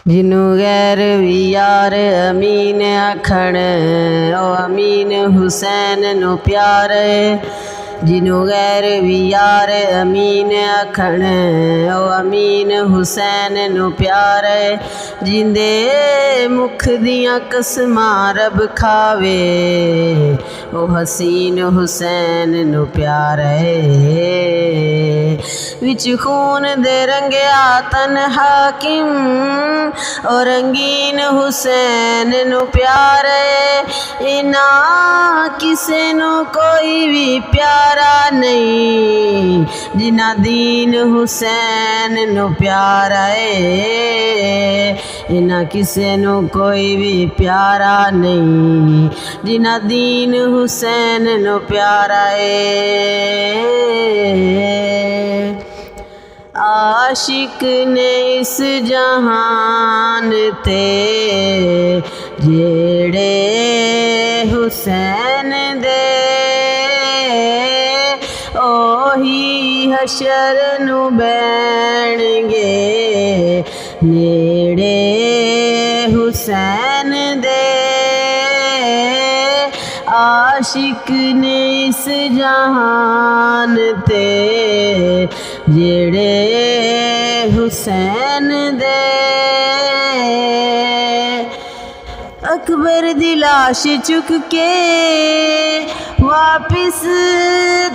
जिनू गैर भी यार अमीन आखण ओ अमीन हुसैन नू प्यार। जिनू गैर भी यार अमीन आखण ओ अमीन हुसैन नू प्यार। जिंदे मुख दियां कसमां रब खावे ओ हसीन हुसैन नू प्यार। विच खून दे रंगया तन हाकिम और रंगीन हुसैन नू प्यार। इना किसे नू कोई भी प्यारा नहीं जिना दीन हुसैन नू प्यारा है। इना किसे नू कोई भी प्यारा नहीं जिना दीन हुसैन नू प्यारा है। आशिक ने इस जहान ते जेड़े हुसैन दे ओही हशर नू बैणगे नेड़े हुसैन दे। आशिक ने इस जहान ते जेड़े हुसैन दे अकबर दी लाश चुक के वापिस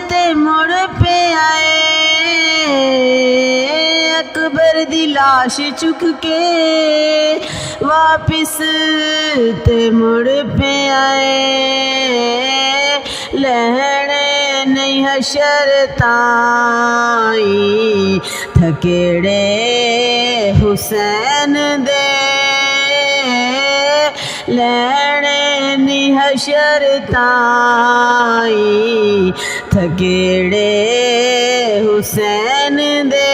ते मुड़ पे आए। अकबर दी लाश चुक के वापिस ते मुड़ पे आए। लहणे नहीं हशर ताई थकेड़े हुसैन दे। लहणे नहीं हशर ताई थकेड़े हुसैन दे।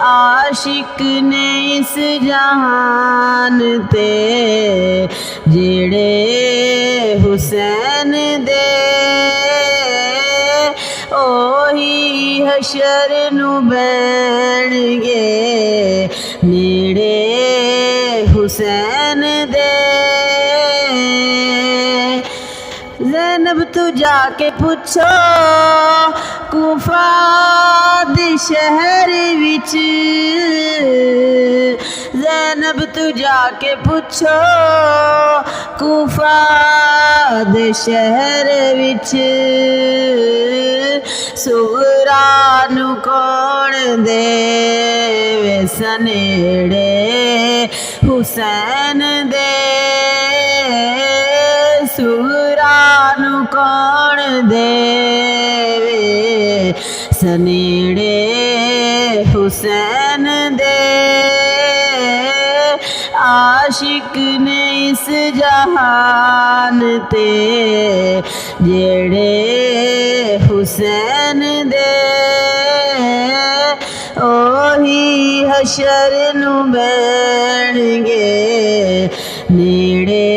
आशिक ने इस जहान ते जेड़े हुसैन दे ओही हशर नू बैणगे नेड़े हुसैन दे। ज़ैनब तू जाके पुछो कूफा दे शहर विच। ज़ैनब तू जाके पुछो कूफा दे शहर विच। सुगरा नू कौन देवे सनेड़े हुसैन दे। सुगरा नू कौन देवे सनेड़े हुसैन दे। आशिक ने इस जहान ते जेड़े हुसैन दे ओही हशर नू बैणगे नेड़े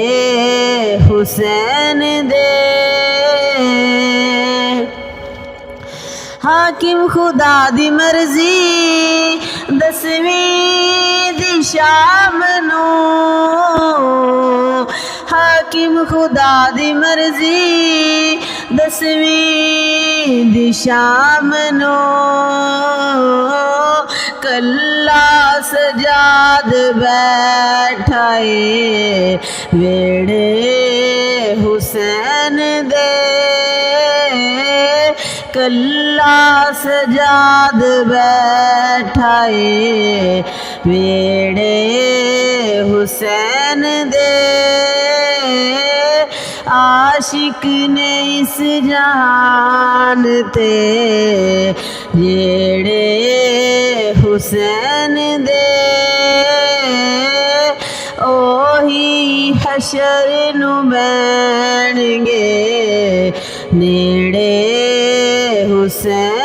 हुसैन दे। हाकिम खुदा दी मर्जी दसवीं दी शाम नू। हाकिम खुदा दी मर्जी दसवीं दी शाम नू। कल्ला सजाद बैठा है वेड़े हुसैन दे। कल्ला सजाद बैठा है वेड़े हुसैन दे। आशिक ने इस जहान ते जेड़े हुसैन दे ओही हशर नू बैणगे नेड़े हुसैन।